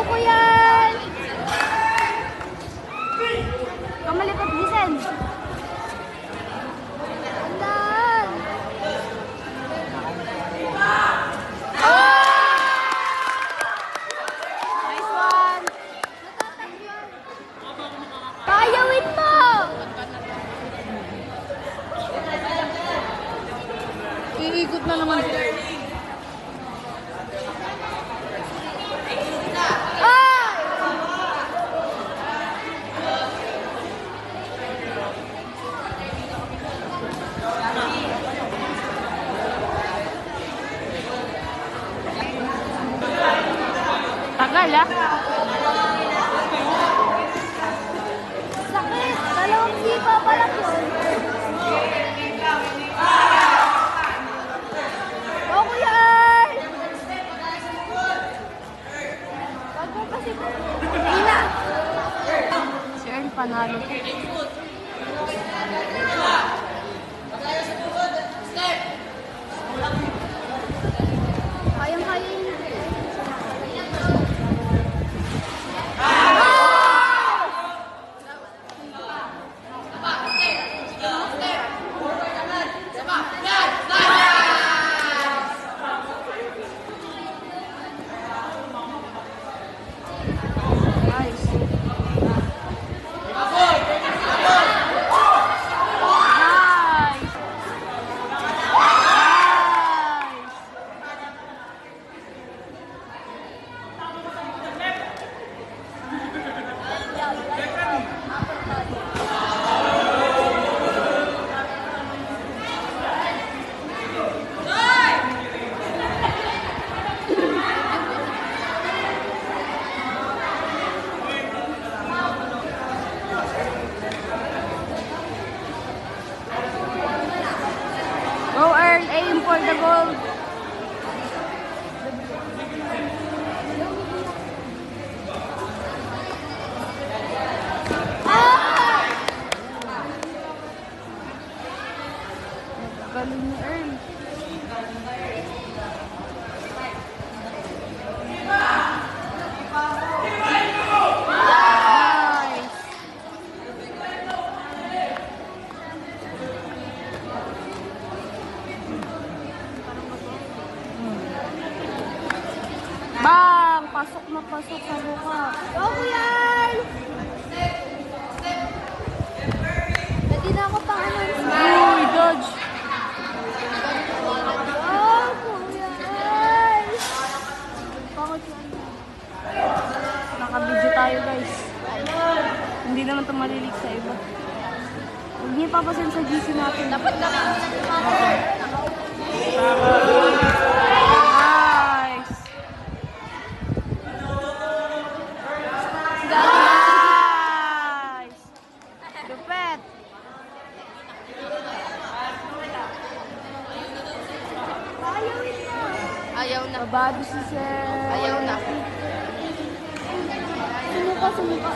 ko yan! Kamalikot, listen! Andan! Nice one! Kayawin mo! Iikot na naman. Tagal ah. Sakit. Dalawang sipa pala yun. Oh, Kuya Earl! Wag mo kasi po. Ina! Si Earl panalo. Kayang-kaya yun. Go Earl, aim for the goal. Galing ni Earl. Bang! Pasok na pasok sa buka. Go, Kuya Earl! Hindi na ako pang ano. Uy, dodge. Oh, Kuya Earl! Bakit yan? Naka-video tayo guys. Hindi naman ito malilig sa iba. Huwag niyo papasin sa GC natin. Dapat na lang. Nice. Nice. Lupet. Ayaw na. Babado si Sir. Ayaw na. Sumuka, sumuka.